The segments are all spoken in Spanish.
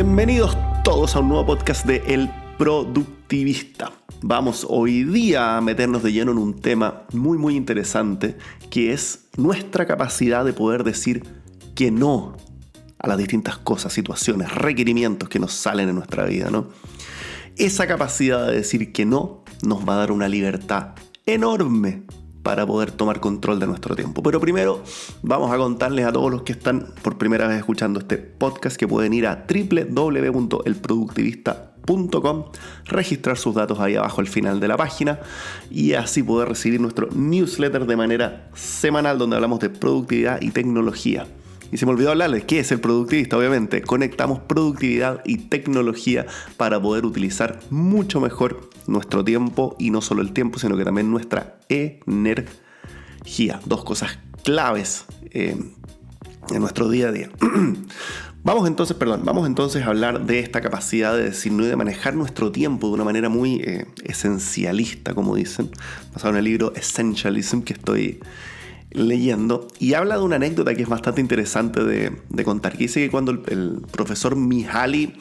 Bienvenidos todos a un nuevo podcast de El Productivista. Vamos hoy día a meternos de lleno en un tema muy interesante, que es nuestra capacidad de poder decir que no a las distintas cosas, situaciones, requerimientos que nos salen en nuestra vida, ¿no? Esa capacidad de decir que no nos va a dar una libertad enorme para poder tomar control de nuestro tiempo. Pero primero vamos a contarles a todos los que están por primera vez escuchando este podcast que pueden ir a www.elproductivista.com, registrar sus datos ahí abajo al final de la página y así poder recibir nuestro newsletter de manera semanal donde hablamos de productividad y tecnología. Y se me olvidó hablarles, ¿qué es el productivista? Obviamente, conectamos productividad y tecnología para poder utilizar mucho mejor nuestro tiempo, y no solo el tiempo, sino que también nuestra energía. Dos cosas claves en nuestro día a día. Vamos entonces a hablar de esta capacidad de decir no y de manejar nuestro tiempo de una manera muy esencialista, como dicen, basado en el libro Essentialism que estoy leyendo, y habla de una anécdota que es bastante interesante de contar, que dice que cuando el profesor Mihaly,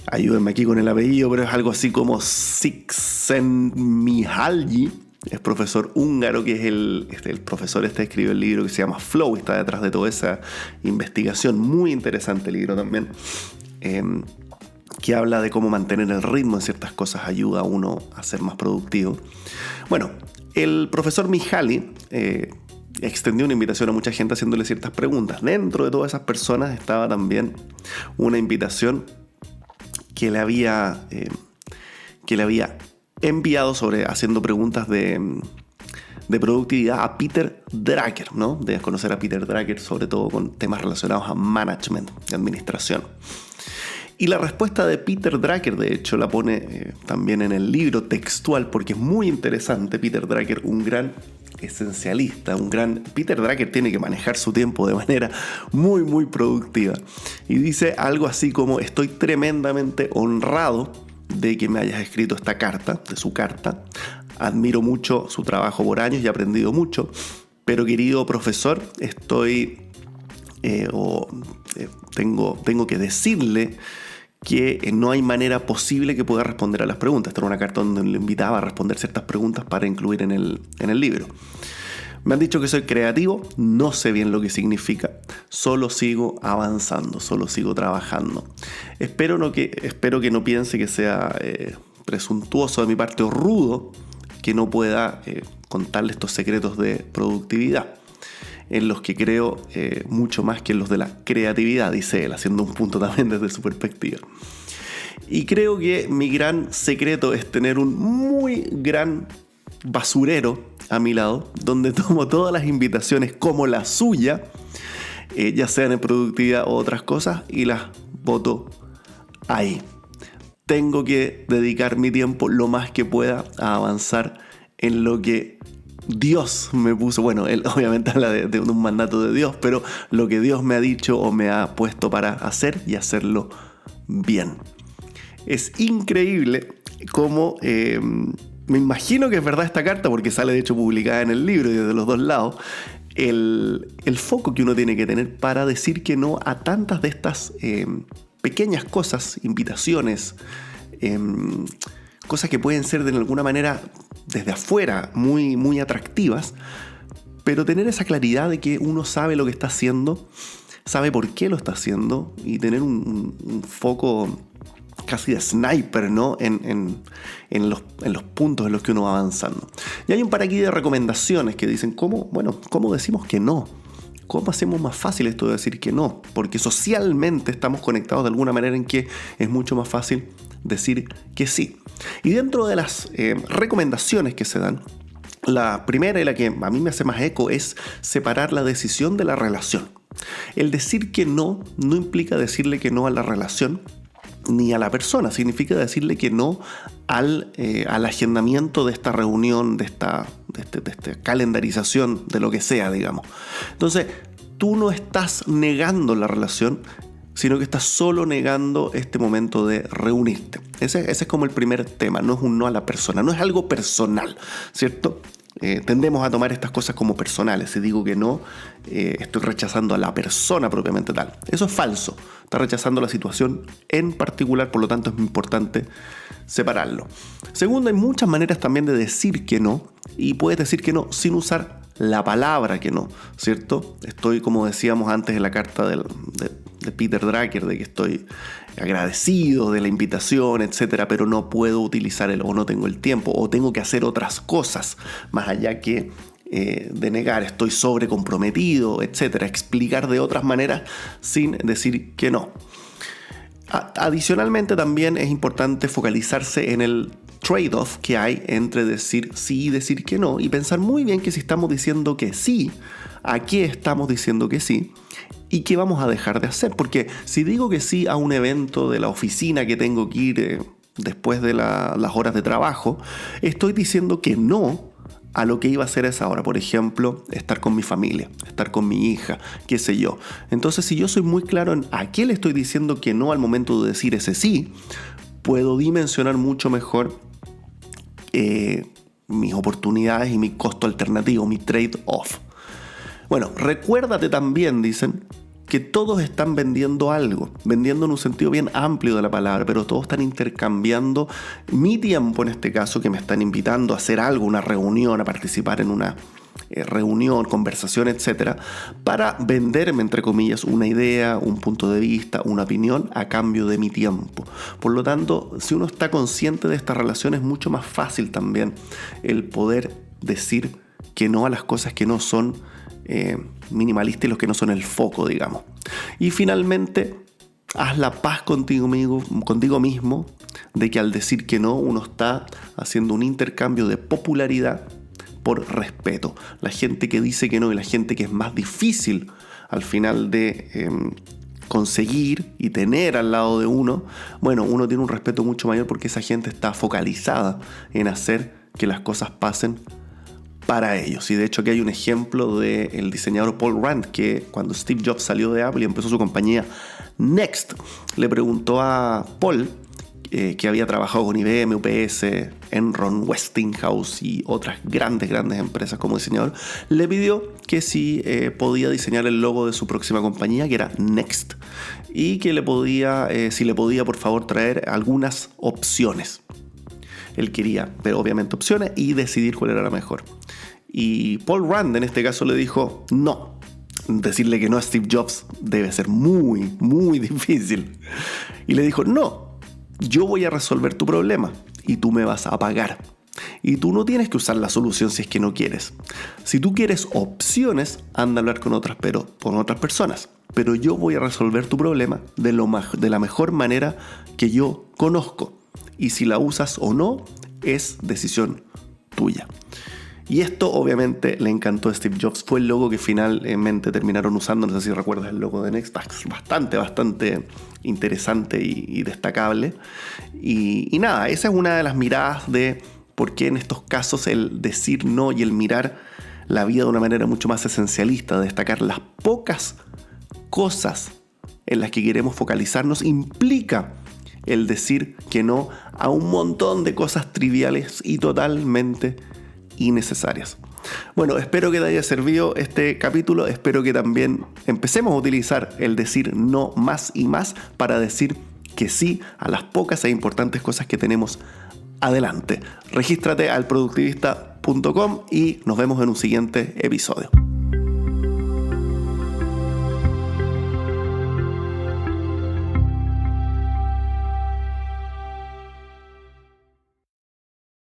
ayúdenme aquí con el apellido, pero es algo así como Csikszentmihalyi, es profesor húngaro, que es el profesor escribió el libro que se llama Flow, está detrás de toda esa investigación, muy interesante el libro también, que habla de cómo mantener el ritmo en ciertas cosas ayuda a uno a ser más productivo. Bueno, el profesor Mihaly extendió una invitación a mucha gente haciéndole ciertas preguntas. Dentro de todas esas personas estaba también una invitación que le había enviado haciendo preguntas de productividad a Peter Drucker, ¿no? Debes conocer a Peter Drucker sobre todo con temas relacionados a management, de administración. Y la respuesta de Peter Drucker, de hecho, la pone también en el libro textual porque es muy interesante. Peter Drucker, un gran esencialista, Peter Drucker tiene que manejar su tiempo de manera muy productiva. Y dice algo así como: estoy tremendamente honrado de que me hayas escrito esta carta, de su carta. Admiro mucho su trabajo por años y he aprendido mucho. Pero querido profesor, tengo que decirle que no hay manera posible que pueda responder a las preguntas. Esta era una carta donde le invitaba a responder ciertas preguntas para incluir en el libro. Me han dicho que soy creativo, no sé bien lo que significa, solo sigo avanzando, solo sigo trabajando. Espero que no piense que sea presuntuoso de mi parte o rudo que no pueda contarle estos secretos de productividad, en los que creo mucho más que en los de la creatividad, dice él, haciendo un punto también desde su perspectiva. Y creo que mi gran secreto es tener un muy gran basurero a mi lado, donde tomo todas las invitaciones como la suya, ya sean en productividad o otras cosas, y las boto ahí. Tengo que dedicar mi tiempo lo más que pueda a avanzar en lo que Dios me puso. Bueno, él obviamente habla de un mandato de Dios, pero lo que Dios me ha dicho o me ha puesto para hacer y hacerlo bien. Es increíble cómo me imagino que es verdad esta carta, porque sale de hecho publicada en el libro y desde los dos lados, el foco que uno tiene que tener para decir que no a tantas de estas pequeñas cosas, invitaciones, cosas que pueden ser de alguna manera desde afuera muy atractivas, pero tener esa claridad de que uno sabe lo que está haciendo, sabe por qué lo está haciendo, y tener un foco casi de sniper, ¿no? en los puntos en los que uno va avanzando. Y hay un par aquí de recomendaciones que dicen ¿cómo decimos que no? ¿Cómo hacemos más fácil esto de decir que no? Porque socialmente estamos conectados de alguna manera en que es mucho más fácil decir que sí. Y dentro de las recomendaciones que se dan, la primera y la que a mí me hace más eco es separar la decisión de la relación. El decir que no implica decirle que no a la relación ni a la persona, significa decirle que no al agendamiento de esta reunión, de esta calendarización, de lo que sea, digamos. Entonces, tú no estás negando la relación, sino que estás solo negando este momento de reunirte. Ese es como el primer tema, no es un no a la persona, no es algo personal, ¿cierto? tendemos a tomar estas cosas como personales. Si digo que no, estoy rechazando a la persona propiamente tal. Eso es falso. Está rechazando la situación en particular, por lo tanto es importante separarlo. Segundo, hay muchas maneras también de decir que no, y puedes decir que no sin usar la palabra que no, ¿cierto? Estoy, como decíamos antes en la carta de Peter Drucker, de que estoy agradecido de la invitación, etcétera, pero no puedo utilizar o no tengo el tiempo, o tengo que hacer otras cosas, más allá que de negar, estoy sobrecomprometido, etcétera. Explicar de otras maneras sin decir que no. Adicionalmente, también es importante focalizarse en el trade-off que hay entre decir sí y decir que no, y pensar muy bien que si estamos diciendo que sí, ¿a qué estamos diciendo que sí? ¿Y qué vamos a dejar de hacer? Porque si digo que sí a un evento de la oficina que tengo que ir después de las horas de trabajo, estoy diciendo que no a lo que iba a hacer a esa hora. Por ejemplo, estar con mi familia, estar con mi hija, qué sé yo. Entonces, si yo soy muy claro en a qué le estoy diciendo que no al momento de decir ese sí, puedo dimensionar mucho mejor mis oportunidades y mi costo alternativo, mi trade-off. Bueno, recuérdate también, dicen, que todos están vendiendo algo, vendiendo en un sentido bien amplio de la palabra, pero todos están intercambiando mi tiempo, en este caso, que me están invitando a hacer algo, una reunión, a participar en una reunión, conversación, etcétera, para venderme, entre comillas, una idea, un punto de vista, una opinión a cambio de mi tiempo. Por lo tanto, si uno está consciente de esta relación, es mucho más fácil también el poder decir que no a las cosas que no son minimalistas y los que no son el foco, digamos. Y finalmente, haz la paz contigo mismo de que al decir que no, uno está haciendo un intercambio de popularidad por respeto. La gente que dice que no y la gente que es más difícil al final de conseguir y tener al lado de uno, bueno, uno tiene un respeto mucho mayor porque esa gente está focalizada en hacer que las cosas pasen para ellos. Y de hecho aquí hay un ejemplo del diseñador Paul Rand, que cuando Steve Jobs salió de Apple y empezó su compañía Next, le preguntó a Paul, que había trabajado con IBM, UPS, Enron, Westinghouse y otras grandes empresas como diseñador, le pidió que si podía diseñar el logo de su próxima compañía, que era Next, y que si le podía por favor traer algunas opciones. Él quería ver obviamente opciones y decidir cuál era la mejor. Y Paul Rand en este caso le dijo no. Decirle que no a Steve Jobs debe ser muy, muy difícil. Y le dijo, no, yo voy a resolver tu problema y tú me vas a pagar. Y tú no tienes que usar la solución si es que no quieres. Si tú quieres opciones, anda a hablar con otras personas. Pero yo voy a resolver tu problema de la mejor manera que yo conozco. Y si la usas o no, es decisión tuya. Y esto obviamente le encantó a Steve Jobs. Fue el logo que finalmente terminaron usando. No sé si recuerdas el logo de Next. Bastante interesante y destacable. Y nada, esa es una de las miradas de por qué en estos casos el decir no y el mirar la vida de una manera mucho más esencialista, de destacar las pocas cosas en las que queremos focalizarnos, implica el decir que no a un montón de cosas triviales y totalmente innecesarias. Bueno, espero que te haya servido este capítulo. Espero que también empecemos a utilizar el decir no más y más para decir que sí a las pocas e importantes cosas que tenemos adelante. Regístrate al productivista.com y nos vemos en un siguiente episodio.